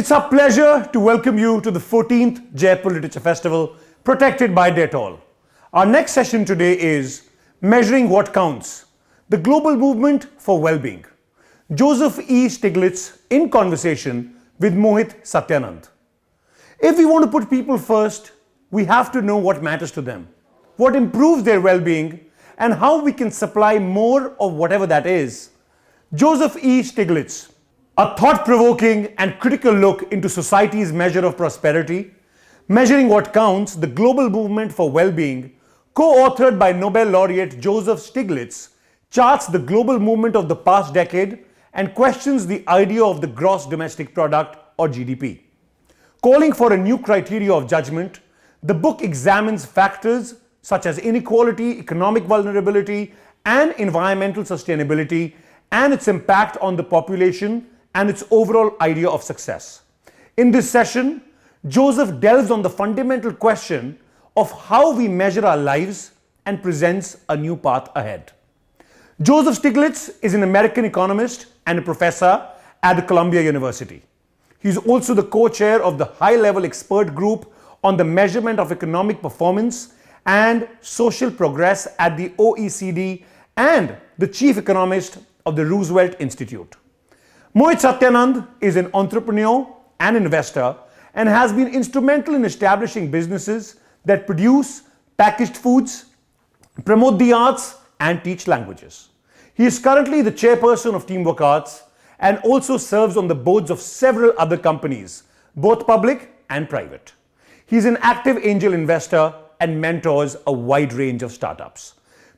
It's our pleasure to welcome you to the 14th Jaipur Literature Festival, protected by Dettol. Our next session today is Measuring What Counts, the Global Movement for Wellbeing. Joseph E. Stiglitz in conversation with Mohit Satyanand. If we want to put people first, we have to know what matters to them, what improves their well-being, and how we can supply more of whatever that is. Joseph E. Stiglitz, a thought-provoking and critical look into society's measure of prosperity, Measuring What Counts, the Global Movement for Wellbeing, co-authored by Nobel laureate Joseph Stiglitz, charts the global movement of the past decade and questions the idea of the gross domestic product or GDP. Calling for a new criteria of judgment, the book examines factors such as inequality, economic vulnerability, and environmental sustainability, and its impact on the population and its overall idea of success. In this session, Joseph delves on the fundamental question of how we measure our lives and presents a new path ahead. Joseph Stiglitz is an American economist and a professor at Columbia University. He is also the co-chair of the high-level expert group on the measurement of economic performance and social progress at the OECD and the chief economist of the Roosevelt Institute. Mohit Satyanand is an entrepreneur and investor and has been instrumental in establishing businesses that produce packaged foods, promote the arts, and teach languages. He is currently the chairperson of Teamwork Arts and also serves on the boards of several other companies, both public and private. He is an active angel investor and mentors a wide range of startups.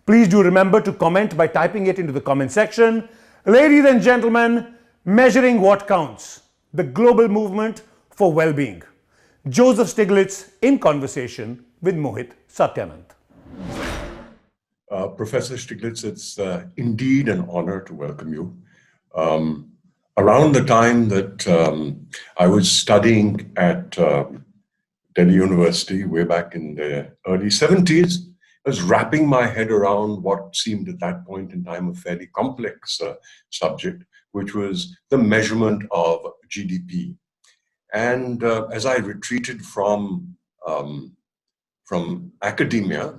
Please do remember to comment by typing it into the comment section. Ladies and gentlemen, Measuring What Counts, the Global Movement for Wellbeing. Joseph Stiglitz in conversation with Mohit Satyanand. Professor Stiglitz, it's indeed an honor to welcome you. Around the time that I was studying at Delhi University, way back in the early 70s, I was wrapping my head around what seemed at that point in time a fairly complex subject, which was the measurement of GDP. And as I retreated from academia,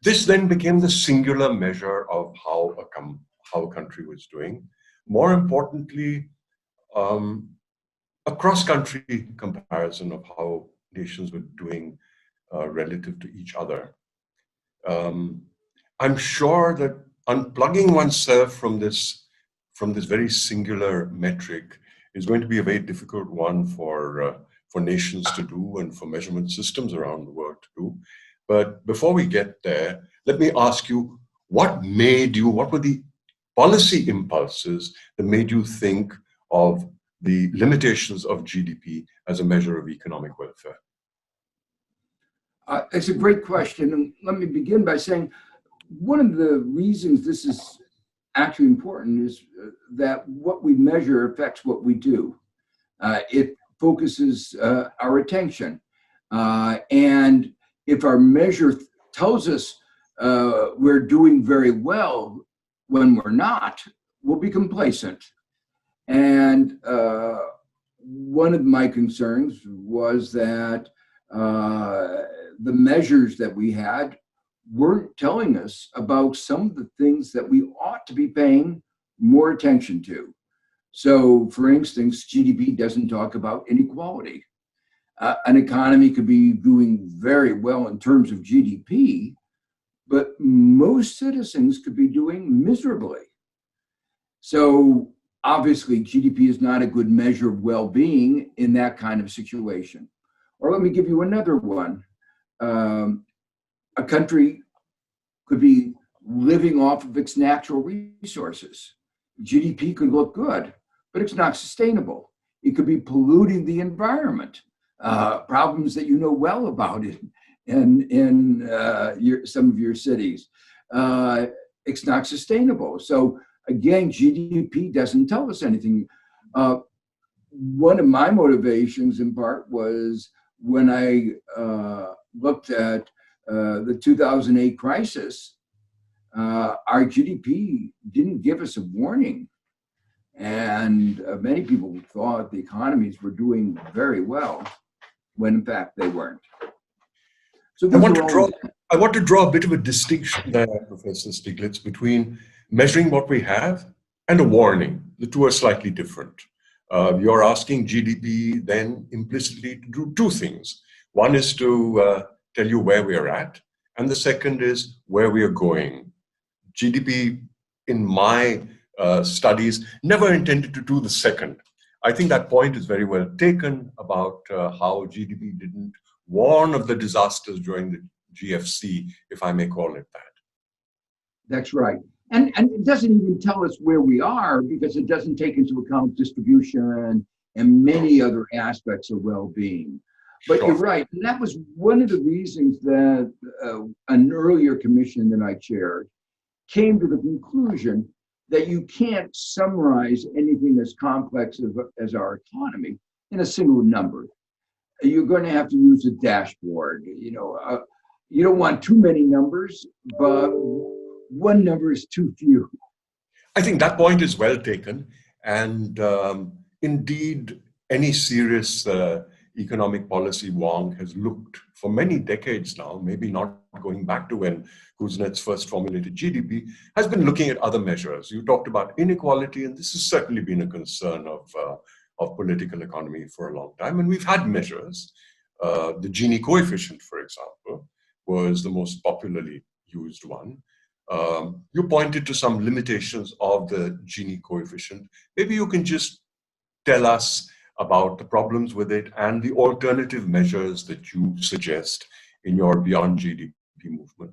this then became the singular measure of how a country was doing. More importantly, a cross-country comparison of how nations were doing relative to each other. I'm sure that unplugging oneself from this very singular metric is going to be a very difficult one for nations to do and for measurement systems around the world to do. But before we get there, let me ask you, what were the policy impulses that made you think of the limitations of GDP as a measure of economic welfare? It's a great question. And let me begin by saying one of the reasons this is actually important is that what we measure affects what we do. It focuses our attention. And if our measure tells us we're doing very well when we're not, we'll be complacent. And one of my concerns was that the measures that we had weren't telling us about some of the things that we ought to be paying more attention to. So, for instance, GDP doesn't talk about inequality. An economy could be doing very well in terms of GDP, but most citizens could be doing miserably. So, obviously, GDP is not a good measure of well-being in that kind of situation. Or let me give you another one. A country could be living off of its natural resources. GDP could look good, but it's not sustainable. It could be polluting the environment, problems that you know well about in some of your cities. It's not sustainable. So again, GDP doesn't tell us anything. One of my motivations in part was when I looked at the 2008 crisis, our GDP didn't give us a warning. And many people thought the economies were doing very well, when in fact they weren't. So I want to draw a bit of a distinction there, Professor Stiglitz, between measuring what we have and a warning. The two are slightly different. You're asking GDP then implicitly to do two things. One is to tell you where we are at, and the second is where we are going. GDP, in my studies, never intended to do the second. I think that point is very well taken about how GDP didn't warn of the disasters during the GFC, if I may call it that. That's right. And it doesn't even tell us where we are, because it doesn't take into account distribution and many other aspects of well-being. But Sure. You're right. And that was one of the reasons that an earlier commission that I chaired came to the conclusion that you can't summarize anything as complex as our economy in a single number. You're going to have to use a dashboard. You don't want too many numbers, but one number is too few. I think that point is well taken. And indeed, any serious economic policy wonk has looked for many decades now, maybe not going back to when Kuznets first formulated GDP, has been looking at other measures. You talked about inequality, and this has certainly been a concern of political economy for a long time. And we've had measures. The Gini coefficient, for example, was the most popularly used one. You pointed to some limitations of the Gini coefficient. Maybe you can just tell us about the problems with it and the alternative measures that you suggest in your Beyond GDP movement.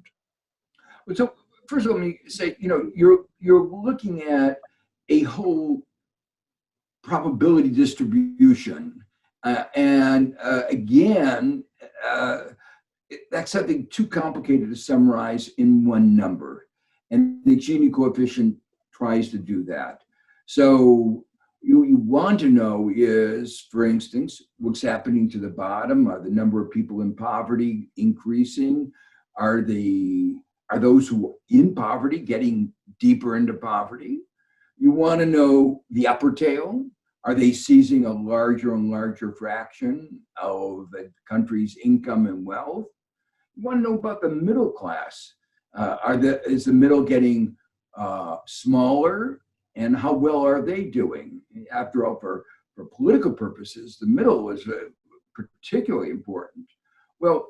So first of all, let me say, you're looking at a whole probability distribution. Again, that's something too complicated to summarize in one number. And the Gini coefficient tries to do that. So you want to know is, for instance, what's happening to the bottom. Are the number of people in poverty increasing? Are those who are in poverty getting deeper into poverty? You want to know the upper tail. Are they seizing a larger and larger fraction of the country's income and wealth? You want to know about the middle class. Is the middle getting smaller, and how well are they doing? After all, for political purposes, the middle is particularly important. Well,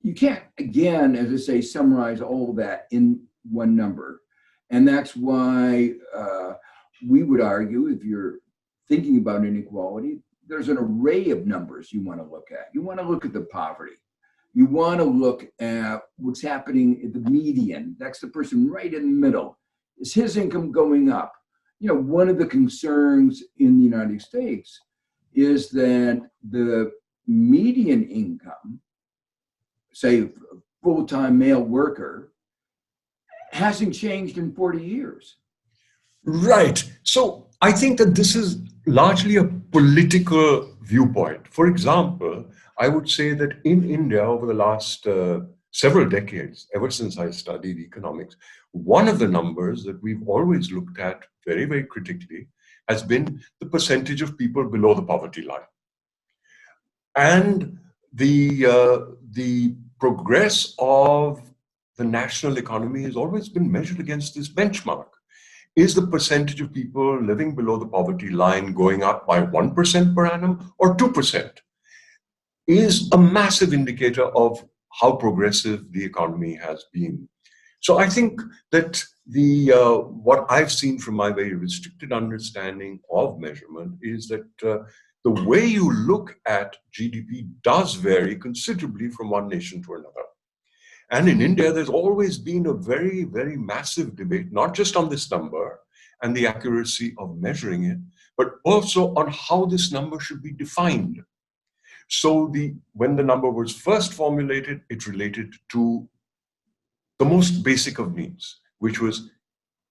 you can't, again, as I say, summarize all of that in one number. And that's why we would argue, if you're thinking about inequality, there's an array of numbers you want to look at. You want to look at the poverty. You want to look at what's happening at the median. That's the person right in the middle. Is his income going up? One of the concerns in the United States is that the median income, say a full-time male worker, hasn't changed in 40 years. Right. So I think that this is largely a political viewpoint. For example, I would say that in India over the last several decades, ever since I studied economics, one of the numbers that we've always looked at very, very critically has been the percentage of people below the poverty line. And the progress of the national economy has always been measured against this benchmark. Is the percentage of people living below the poverty line going up by 1% per annum or 2%? Is a massive indicator of how progressive the economy has been. So I think that what I've seen from my very restricted understanding of measurement is that the way you look at GDP does vary considerably from one nation to another. And in India, there's always been a very, very massive debate, not just on this number and the accuracy of measuring it, but also on how this number should be defined. So when the number was first formulated, it related to the most basic of needs, which was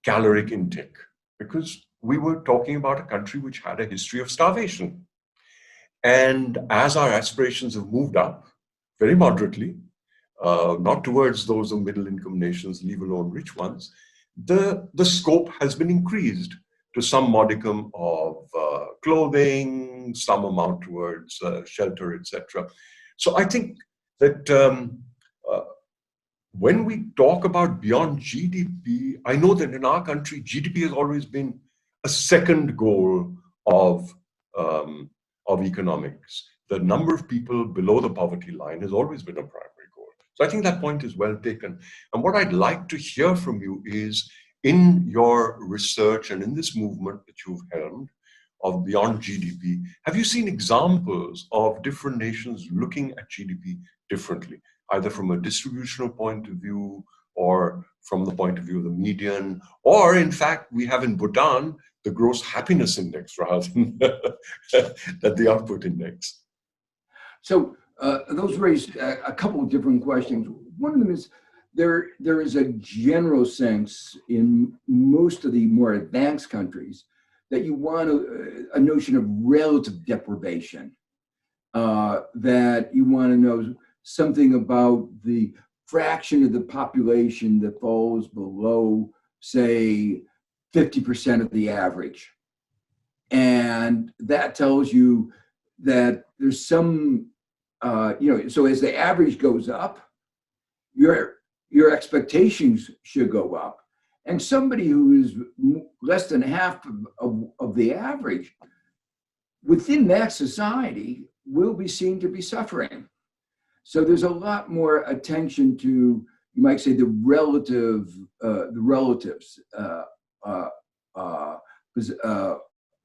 caloric intake, because we were talking about a country which had a history of starvation. And as our aspirations have moved up very moderately, not towards those of middle-income nations, leave alone rich ones, the scope has been increased. to some modicum of clothing, some amount towards shelter, etc. So I think that when we talk about beyond GDP, I know that in our country, GDP has always been a second goal of economics. The number of people below the poverty line has always been a primary goal. So I think that point is well taken. And what I'd like to hear from you is, in your research and in this movement that you've helmed of beyond GDP, have you seen examples of different nations looking at GDP differently, either from a distributional point of view or from the point of view of the median, or in fact, we have in Bhutan the gross happiness index rather than the output index? So those raise a couple of different questions. One of them is there is a general sense in most of the more advanced countries that you want a notion of relative deprivation, that you want to know something about the fraction of the population that falls below, say, 50% of the average. And that tells you that there's some, so as the average goes up, your expectations should go up. And somebody who is less than half of the average within that society will be seen to be suffering. So there's a lot more attention to, you might say, the relatives,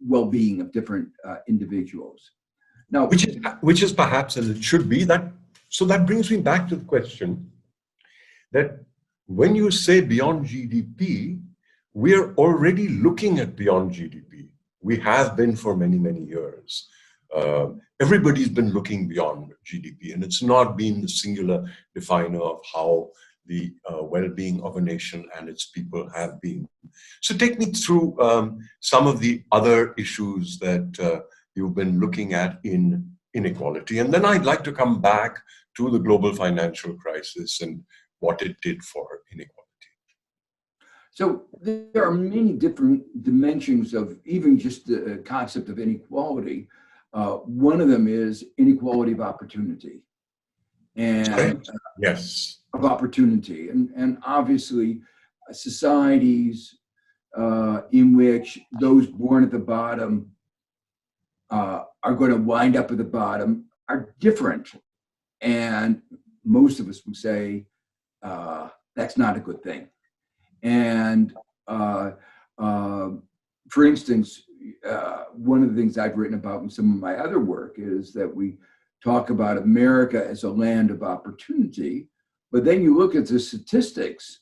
well-being of different individuals. Now, which is perhaps, and it should be that. So that brings me back to the question that when you say beyond GDP, we're already looking at beyond GDP. We have been for many, many years. Everybody's been looking beyond GDP, and it's not been the singular definer of how the well-being of a nation and its people have been. So take me through some of the other issues that you've been looking at in inequality. And then I'd like to come back to the global financial crisis and what it did for inequality. So there are many different dimensions of even just the concept of inequality. One of them is inequality of opportunity. And yes, of opportunity. And obviously societies in which those born at the bottom are going to wind up at the bottom are different. And most of us would say that's not a good thing. And for instance, one of the things I've written about in some of my other work is that we talk about America as a land of opportunity, but then you look at the statistics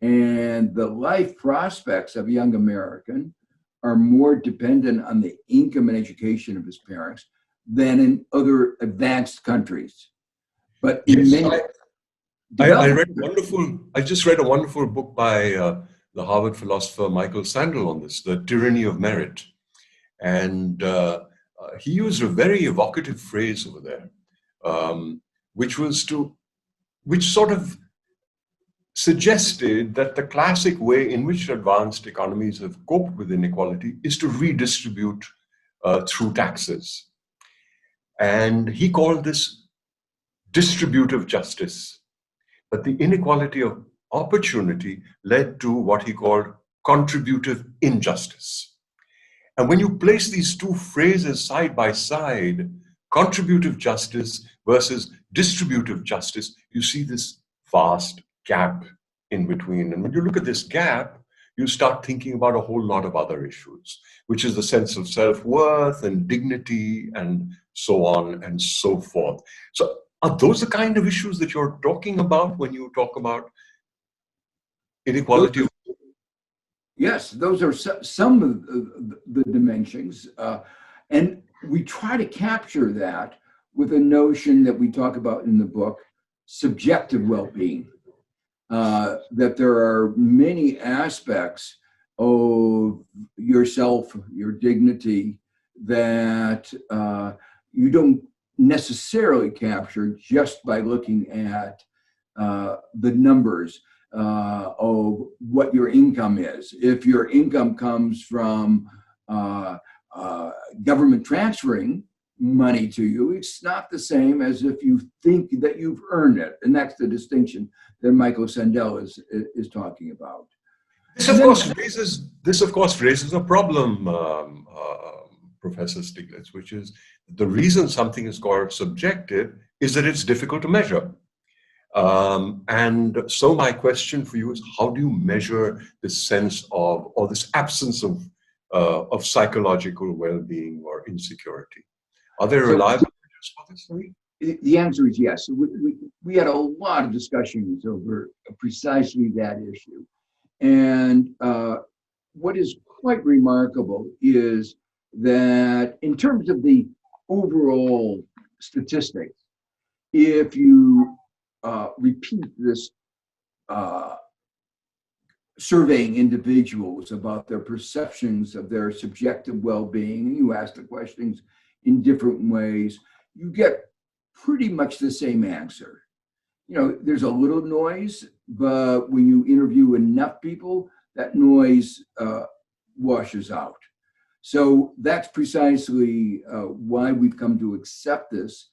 and the life prospects of a young American are more dependent on the income and education of his parents than in other advanced countries. But in many I just read a wonderful book by the Harvard philosopher Michael Sandel on this, The Tyranny of Merit. And he used a very evocative phrase over there, which sort of suggested that the classic way in which advanced economies have coped with inequality is to redistribute through taxes. And he called this distributive justice. But the inequality of opportunity led to what he called contributive injustice. And when you place these two phrases side by side, contributive justice versus distributive justice, you see this vast gap in between. And when you look at this gap, you start thinking about a whole lot of other issues, which is the sense of self-worth and dignity and so on and so forth. So are those the kind of issues that you're talking about when you talk about inequality? Yes, those are some of the dimensions. And we try to capture that with a notion that we talk about in the book, subjective well-being. That there are many aspects of yourself, your dignity, that you don't necessarily capture just by looking at the numbers. of what your income is. If your income comes from government transferring money to you, it's not the same as if you think that you've earned it. And that's the distinction that Michael Sandel is talking about. This, of course, raises a problem, Professor Stiglitz, which is the reason something is called subjective is that it's difficult to measure. And so my question for you is, how do you measure this sense of, or this absence of psychological well-being or insecurity? Are there reliable measures for this? The answer is yes. We had a lot of discussions over precisely that issue. And what is quite remarkable is that in terms of the overall statistics, if you repeat this surveying individuals about their perceptions of their subjective well-being, and you ask the questions in different ways, you get pretty much the same answer. You know, there's a little noise, but when you interview enough people, that noise washes out. So that's precisely why we've come to accept this.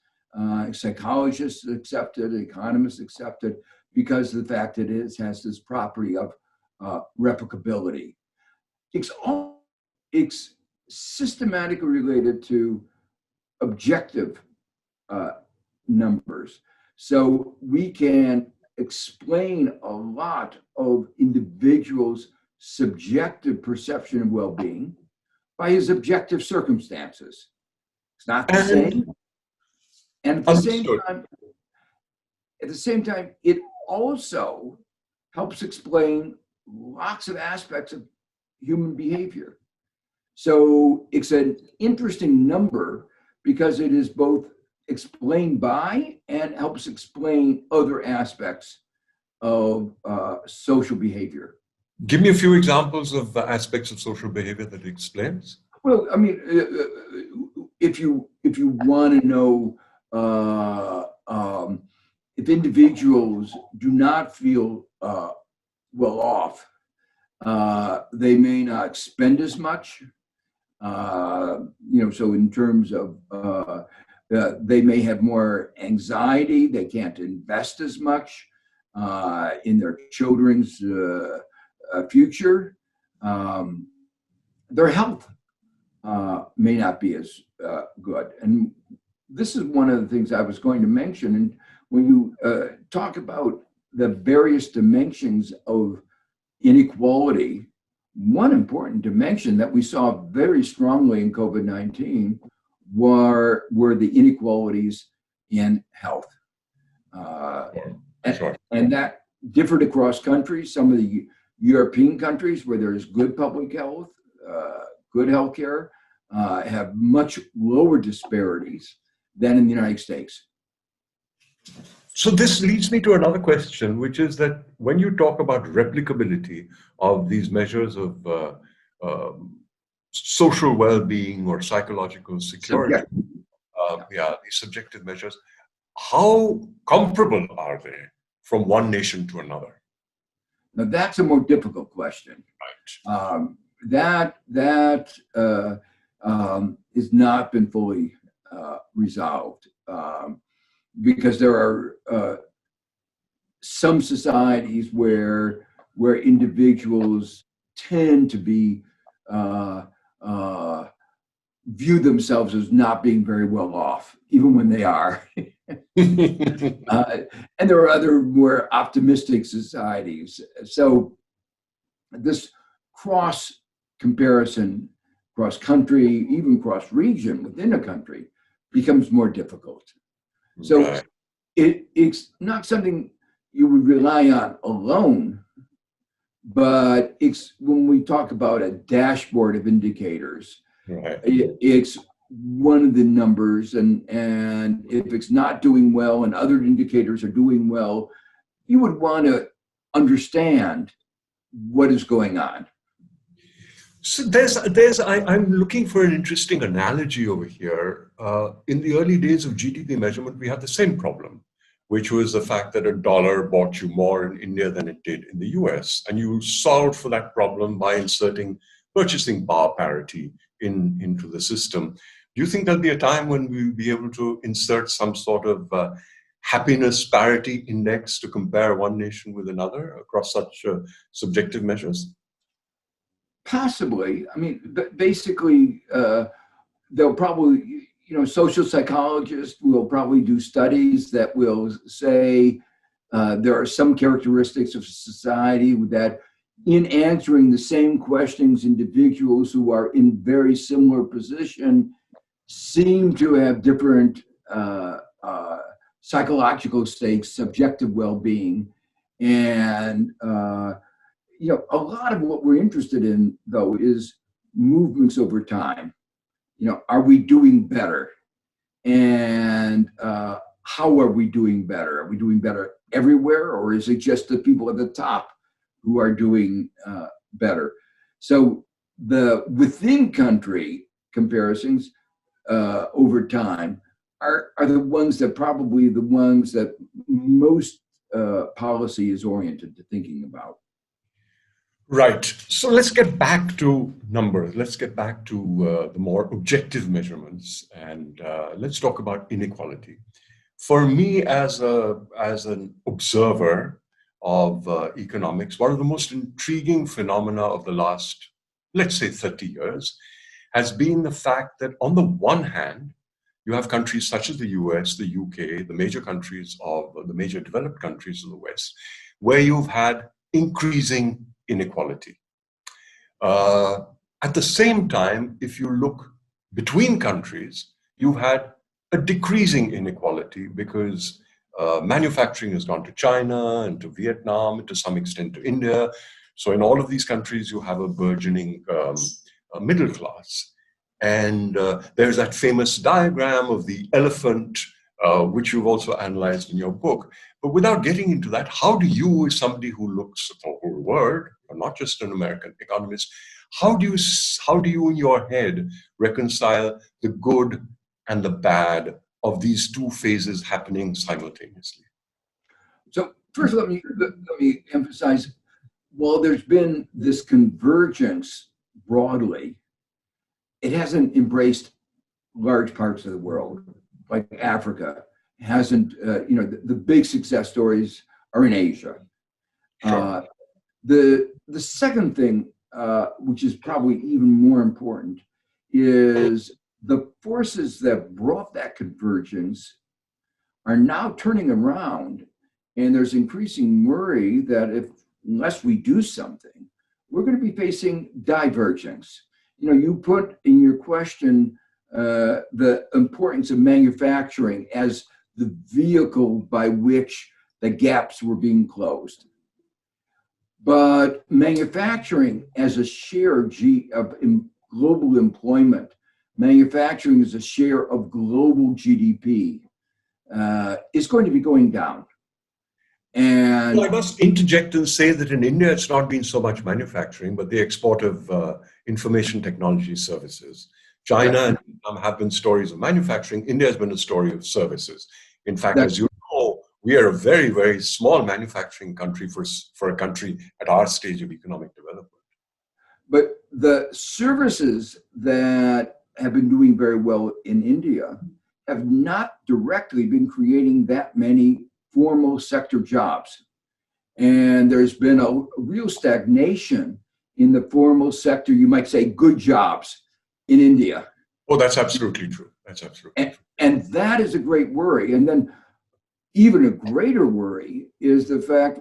Psychologists accept it, economists accept it, because of the fact that it has this property of replicability. It's systematically related to objective numbers. So we can explain a lot of individuals' subjective perception of well-being by his objective circumstances. It's not the same. And at the same time, it also helps explain lots of aspects of human behavior. So it's an interesting number because it is both explained by and helps explain other aspects of social behavior. Give me a few examples of aspects of social behavior that it explains. Well, I mean, if you want to know if individuals do not feel well off, they may not spend as much. So in terms of they may have more anxiety. They can't invest as much in their children's future. Their health may not be as good. And this is one of the things I was going to mention. And when you talk about the various dimensions of inequality, one important dimension that we saw very strongly in COVID-19 were the inequalities in health. And that differed across countries. Some of the European countries where there's good public health, good healthcare, have much lower disparities than in the United States. So this leads me to another question, which is that when you talk about replicability of these measures of social well-being or psychological security, these subjective measures, how comparable are they from one nation to another? Now that's a more difficult question. Right. That has not been fully resolved because there are some societies where individuals tend to be view themselves as not being very well off, even when they are. And there are other more optimistic societies. So this cross comparison, cross country, even cross region within a country becomes more difficult. So Right. it's not something you would rely on alone, but it's when we talk about a dashboard of indicators, Right. it's one of the numbers, and if it's not doing well and other indicators are doing well, you would want to understand what is going on. So I'm looking for an interesting analogy over here. In the early days of GDP measurement, we had the same problem, which was the fact that a dollar bought you more in India than it did in the US. And you solved for that problem by inserting purchasing power parity into the system. Do you think there'll be a time when we'll be able to insert some sort of happiness parity index to compare one nation with another across such subjective measures? Possibly. I mean, basically, they'll probably, social psychologists will probably do studies that will say there are some characteristics of society that in answering the same questions, individuals who are in very similar position seem to have different psychological states, subjective well-being. And, a lot of what we're interested in, though, is movements over time. Are we doing better? And how are we doing better? Are we doing better everywhere, or is it just the people at the top who are doing better? So the within country comparisons over time are the ones that most policy is oriented to thinking about. Right. So let's get back to numbers. Let's get back to the more objective measurements, and let's talk about inequality. For me, as an observer of economics, one of the most intriguing phenomena of the last, let's say, 30 years has been the fact that on the one hand, you have countries such as the US, the UK, the major developed countries of the West, where you've had increasing inequality. At the same time, if you look between countries, you've had a decreasing inequality because manufacturing has gone to China and to Vietnam and to some extent to India. So in all of these countries, you have a burgeoning middle class. And there's that famous diagram of the elephant, which you've also analyzed in your book. But without getting into that, how do you, as somebody who looks at the whole world, or not just an American economist, how do you in your head reconcile the good and the bad of these two phases happening simultaneously? So first, let me emphasize, while there's been this convergence broadly, it hasn't embraced large parts of the world, like Africa. Hasn't, the big success stories are in Asia. Sure. The second thing, which is probably even more important, is the forces that brought that convergence are now turning around, and there's increasing worry that unless we do something, we're going to be facing divergence. You put in your question the importance of manufacturing as the vehicle by which the gaps were being closed. But manufacturing as a share of global employment, manufacturing as a share of global GDP is going to be going down. And well, I must interject and say that in India, it's not been so much manufacturing, but the export of information technology services. China and Vietnam have been stories of manufacturing. India has been a story of services. In fact, as you know, we are a very, very small manufacturing country for a country at our stage of economic development. But the services that have been doing very well in India have not directly been creating that many formal sector jobs. And there's been a real stagnation in the formal sector, you might say good jobs in India. Oh, that's absolutely true. That's absolutely true. And that is a great worry. And then even a greater worry is the fact,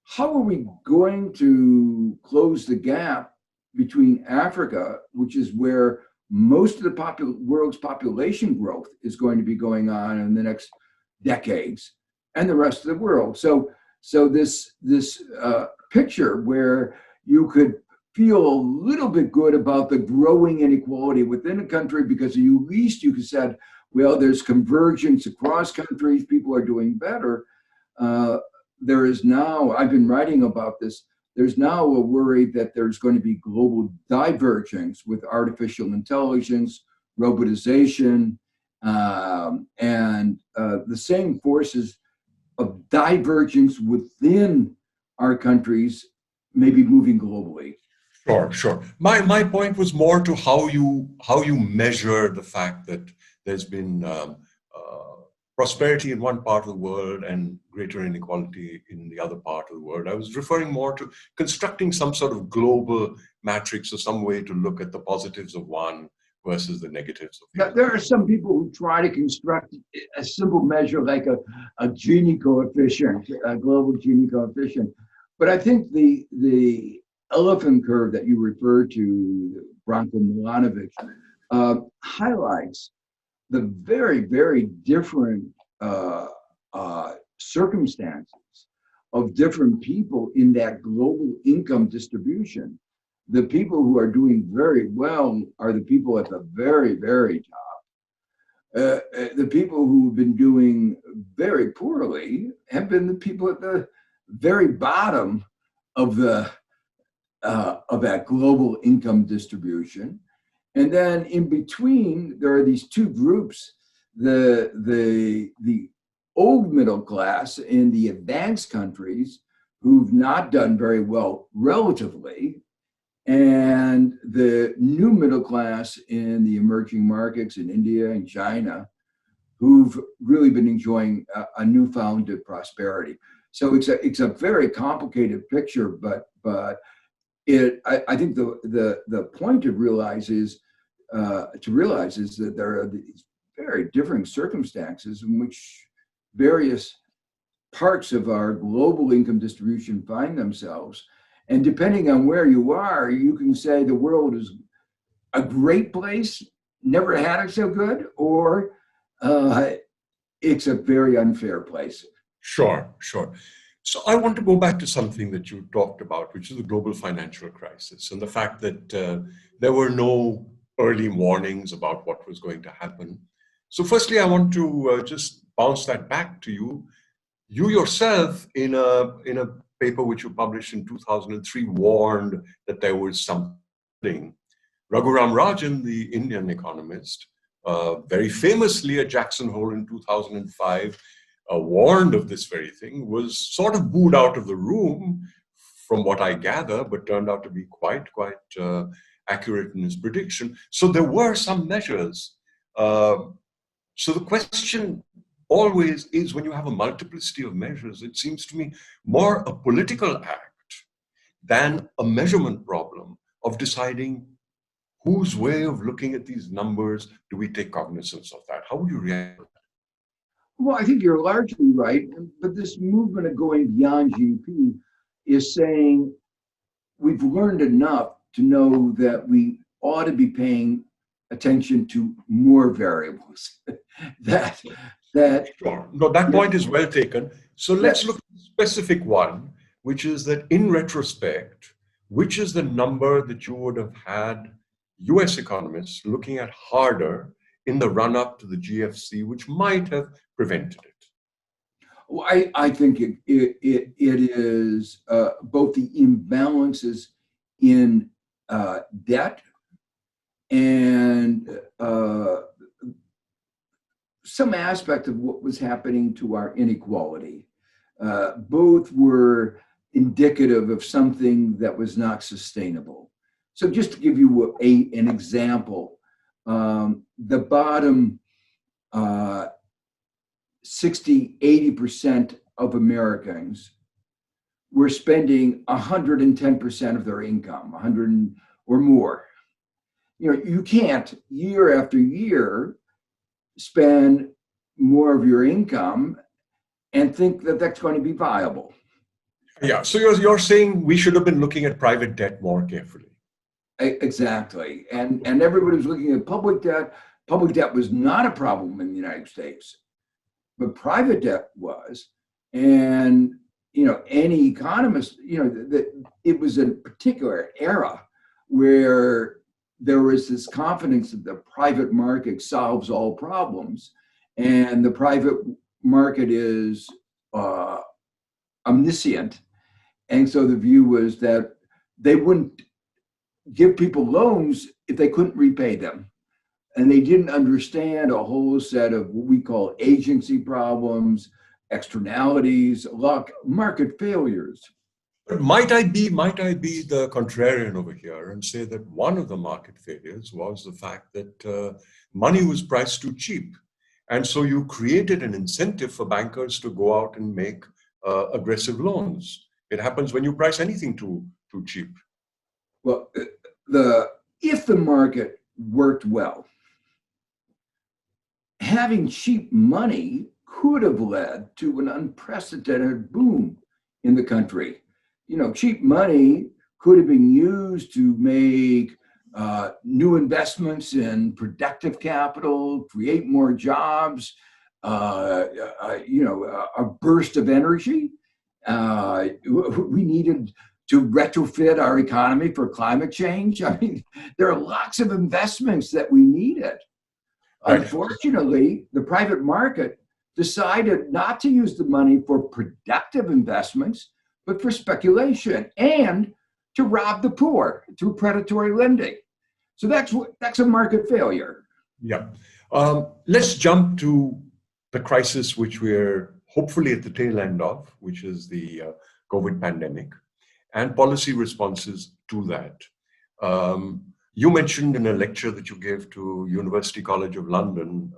how are we going to close the gap between Africa, which is where most of the world's population growth is going to be going on in the next decades, and the rest of the world? So this picture where you could feel a little bit good about the growing inequality within a country because at least you could said, well, there's convergence across countries, people are doing better. There is now, I've been writing about this, there's now a worry that there's going to be global divergence with artificial intelligence, robotization, and the same forces of divergence within our countries, maybe moving globally. Sure, sure. My point was more to how you measure the fact that there's been prosperity in one part of the world and greater inequality in the other part of the world. I was referring more to constructing some sort of global matrix or some way to look at the positives of one versus the negatives of the other. There are some people who try to construct a simple measure like a Gini coefficient, a global Gini coefficient. But I think the elephant curve that you referred to, Branko Milanovic, highlights the very, very different circumstances of different people in that global income distribution. The people who are doing very well are the people at the very, very top. The people who've been doing very poorly have been the people at the very bottom of that global income distribution. And then in between, there are these two groups, the old middle class in the advanced countries who've not done very well relatively, and the new middle class in the emerging markets in India and China who've really been enjoying a newfound prosperity. So it's a very complicated picture, but I think the point to realize is that there are these very different circumstances in which various parts of our global income distribution find themselves. And depending on where you are, you can say the world is a great place, never had it so good, or it's a very unfair place. Sure, sure. So I want to go back to something that you talked about, which is the global financial crisis and the fact that there were no early warnings about what was going to happen. So firstly, I want to just bounce that back to you. You yourself, in a paper which you published in 2003, warned that there was something. Raghuram Rajan, the Indian economist, very famously at Jackson Hole in 2005, warned of this very thing, was sort of booed out of the room, from what I gather, but turned out to be quite accurate in his prediction. So there were some measures. So the question always is, when you have a multiplicity of measures, it seems to me more a political act than a measurement problem of deciding whose way of looking at these numbers do we take cognizance of that. How would you react to that? Well, I think you're largely right, but this movement of going beyond GDP is saying we've learned enough to know that we ought to be paying attention to more variables. Sure. No, that point is well taken. So let's look at the specific one, which is that in retrospect, which is the number that you would have had US economists looking at harder in the run-up to the GFC, which might have prevented it? Well, I think it is both the imbalances in debt and some aspect of what was happening to our inequality. Both were indicative of something that was not sustainable. So just to give you an example, the bottom 60-80% of Americans were spending 110% of their income, 100 or more. You can't year after year spend more of your income and think that that's going to be viable. Yeah, so you're saying we should have been looking at private debt more carefully. Exactly. And everybody was looking at public debt. Public debt was not a problem in the United States, but private debt was. And, any economist, it was a particular era where there was this confidence that the private market solves all problems, and the private market is omniscient. And so the view was that they wouldn't give people loans if they couldn't repay them. And they didn't understand a whole set of what we call agency problems externalities, luck, market failures. But might I be the contrarian over here and say that one of the market failures was the fact that money was priced too cheap. And so you created an incentive for bankers to go out and make aggressive loans. It happens when you price anything too cheap. Well, if the market worked well, having cheap money could have led to an unprecedented boom in the country. You know, cheap money could have been used to make new investments in productive capital, create more jobs, a burst of energy. We needed to retrofit our economy for climate change. I mean, there are lots of investments that we needed. Right. Unfortunately, the private market decided not to use the money for productive investments, but for speculation and to rob the poor through predatory lending. So that's a market failure. Yeah. Let's jump to the crisis which we're hopefully at the tail end of, which is the COVID pandemic and policy responses to that. You mentioned in a lecture that you gave to University College of London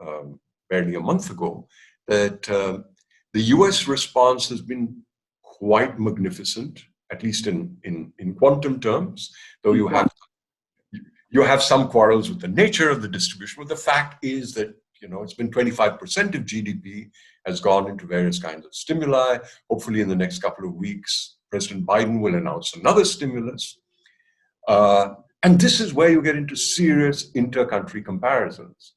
barely a month ago that the US response has been quite magnificent, at least in quantum terms, though you have some quarrels with the nature of the distribution. But the fact is that, you know, it's been 25% of GDP has gone into various kinds of stimuli. Hopefully in the next couple of weeks, President Biden will announce another stimulus. And this is where you get into serious inter-country comparisons.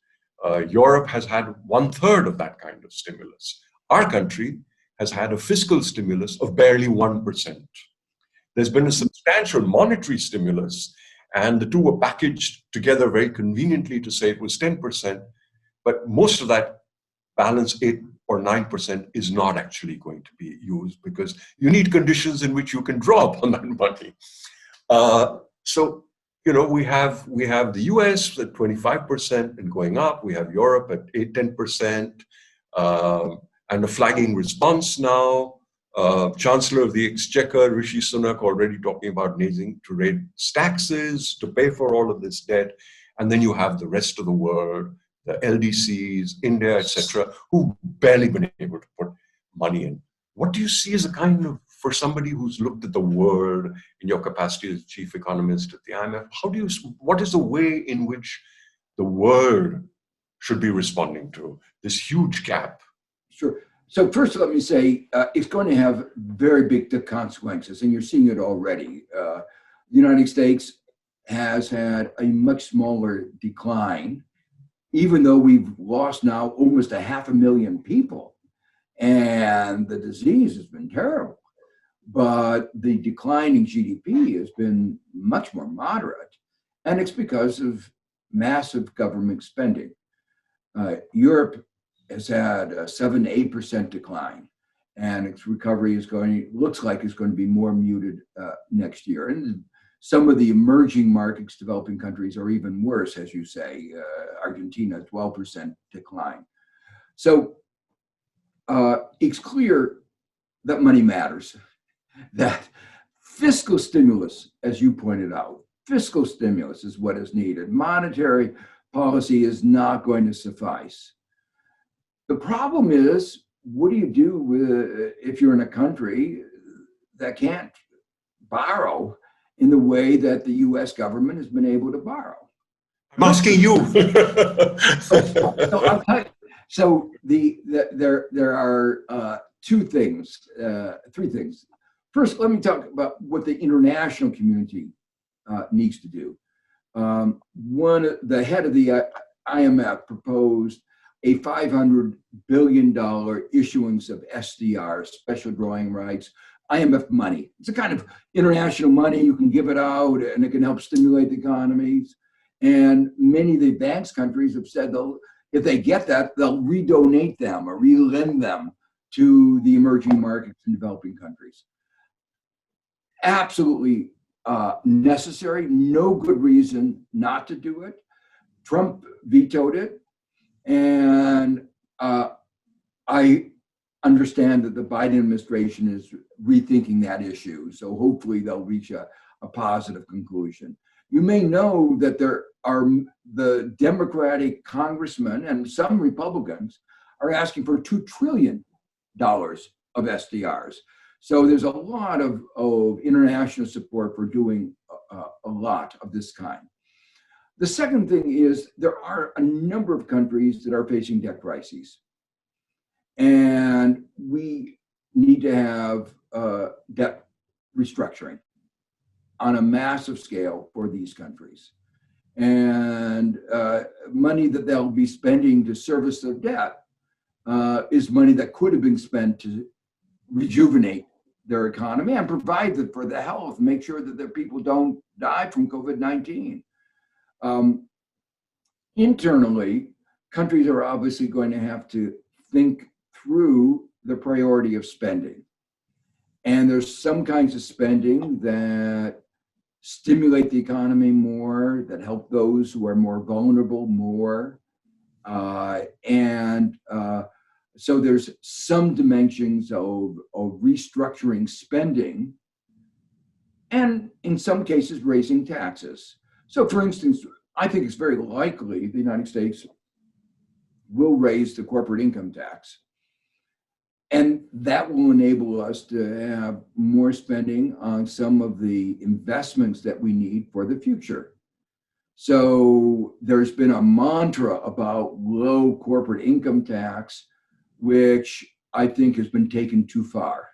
Europe has had 1/3 of that kind of stimulus. Our country has had a fiscal stimulus of barely 1%. There's been a substantial monetary stimulus, and the two were packaged together very conveniently to say it was 10%, but most of that balance, 8 or 9%, is not actually going to be used because you need conditions in which you can draw upon that money. So, you know, we have the US at 25% and going up. We have Europe at 10%, and a flagging response now. Chancellor of the Exchequer, Rishi Sunak, already talking about needing to raise taxes to pay for all of this debt. And then you have the rest of the world, the LDCs, India, etc., who've barely been able to put money in. What do you see as a kind of, for somebody who's looked at the world in your capacity as chief economist at the IMF, what is the way in which the world should be responding to this huge gap? Sure. So first, let me say, it's going to have very big consequences, and you're seeing it already. The United States has had a much smaller decline, even though we've lost now almost 500,000 people, and the disease has been terrible. But the decline in GDP has been much more moderate, and it's because of massive government spending. Europe has had a 7 to 8% decline, and its recovery looks like it's going to be more muted next year. And some of the emerging markets, developing countries, are even worse, as you say. Argentina, 12% decline. So it's clear that money matters, that fiscal stimulus, as you pointed out, fiscal stimulus is what is needed. Monetary policy is not going to suffice. The problem is, what do you do if you're in a country that can't borrow in the way that the US government has been able to borrow? I'm asking you. So there are three things. First, let me talk about what the international community needs to do. The head of the IMF proposed a $500 billion issuance of SDR, special drawing rights, IMF money. It's a kind of international money. You can give it out and it can help stimulate the economies. And many of the advanced countries have said if they get that, they'll redonate them or relend them to the emerging markets and developing countries. Absolutely necessary. No good reason not to do it. Trump vetoed it. And I understand that the Biden administration is rethinking that issue. So hopefully they'll reach a positive conclusion. You may know that there are the Democratic congressmen and some Republicans are asking for $2 trillion of SDRs. So there's a lot of international support for doing a lot of this kind. The second thing is there are a number of countries that are facing debt crises. And we need to have debt restructuring on a massive scale for these countries. And money that they'll be spending to service their debt is money that could have been spent to rejuvenate their economy and provide for the health, make sure that their people don't die from COVID-19. Internally, countries are obviously going to have to think through the priority of spending. And there's some kinds of spending that stimulate the economy more, that help those who are more vulnerable more. So there's some dimensions of restructuring spending and in some cases raising taxes. So for instance, I think it's very likely the United States will raise the corporate income tax. And that will enable us to have more spending on some of the investments that we need for the future. So there's been a mantra about low corporate income tax, which I think has been taken too far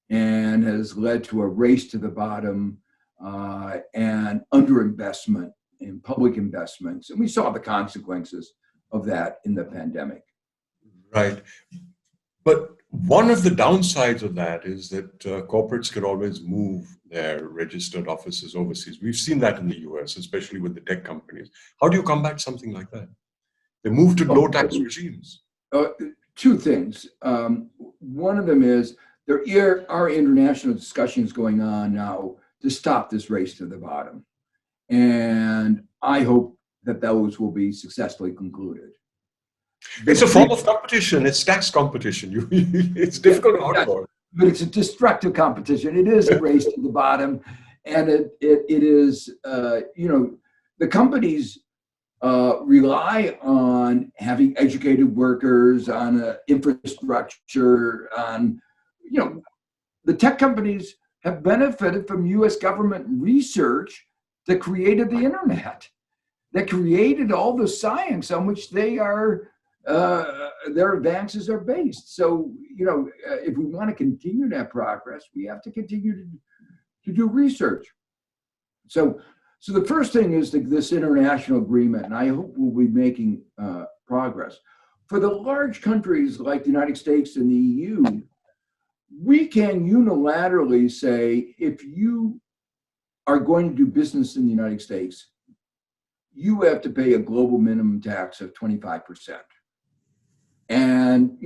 and has led to a race to the bottom and underinvestment in public investments. And we saw the consequences of that in the pandemic. Right. But one of the downsides of that is that corporates can always move their registered offices overseas. We've seen that in the US, especially with the tech companies. How do you combat something like that? They move to low tax regimes. Two things. One of them is there are international discussions going on now to stop this race to the bottom. And I hope that those will be successfully concluded. It's a form of competition. It's tax competition. It's difficult to outlaw. But it's a destructive competition. It is a race to the bottom. And it is, the companies rely on having educated workers, on infrastructure, on, the tech companies have benefited from US government research that created the internet, that created all the science on which their advances are based. So, if we want to continue that progress, we have to continue to do research. So the first thing is this international agreement, and I hope we'll be making progress. For the large countries like the United States and the EU, we can unilaterally say, if you are going to do business in the United States, you have to pay a global minimum tax of 25%. And,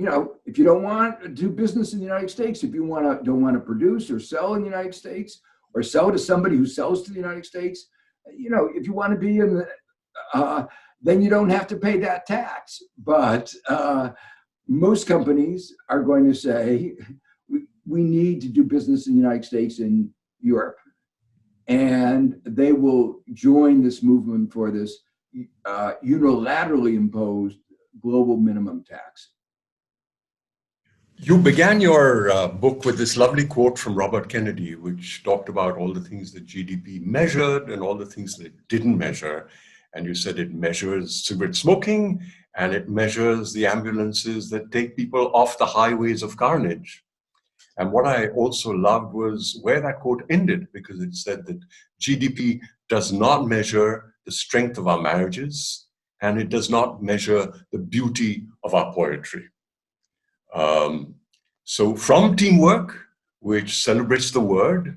if you don't want to do business in the United States, if you don't want to produce or sell in the United States, or sell to somebody who sells to the United States, if you want to be in the, then you don't have to pay that tax. But most companies are going to say, we need to do business in the United States and Europe. And they will join this movement for this unilaterally imposed global minimum tax. You began your book with this lovely quote from Robert Kennedy, which talked about all the things that GDP measured and all the things that it didn't measure. And you said it measures cigarette smoking and it measures the ambulances that take people off the highways of carnage. And what I also loved was where that quote ended, because it said that GDP does not measure the strength of our marriages, and it does not measure the beauty of our poetry. So from Teamwork, which celebrates the word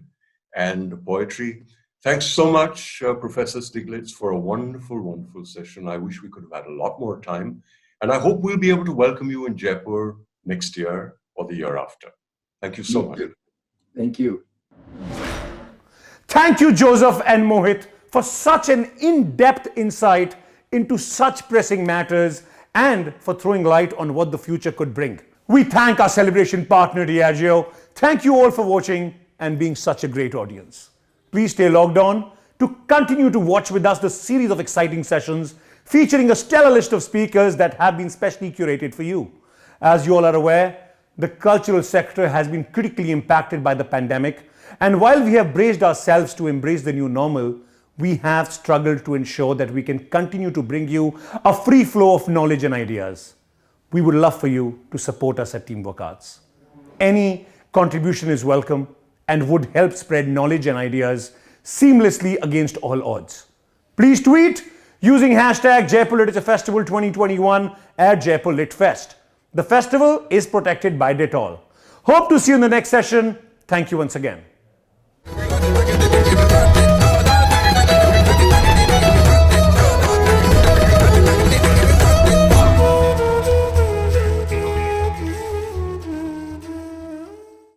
and poetry, thanks so much, Professor Stiglitz, for a wonderful, wonderful session. I wish we could have had a lot more time. And I hope we'll be able to welcome you in Jaipur next year or the year after. Thank you so much. Thank you. Thank you, Joseph and Mohit, for such an in-depth insight into such pressing matters and for throwing light on what the future could bring. We thank our celebration partner, Diageo. Thank you all for watching and being such a great audience. Please stay logged on to continue to watch with us the series of exciting sessions featuring a stellar list of speakers that have been specially curated for you. As you all are aware, the cultural sector has been critically impacted by the pandemic, and while we have braced ourselves to embrace the new normal, we have struggled to ensure that we can continue to bring you a free flow of knowledge and ideas. We would love for you to support us at Teamwork Arts. Any contribution is welcome and would help spread knowledge and ideas seamlessly against all odds. Please tweet using hashtag Jaipur Literature Festival 2021 at Jaipur Lit Fest. The festival is protected by Dettol. Hope to see you in the next session. Thank you once again.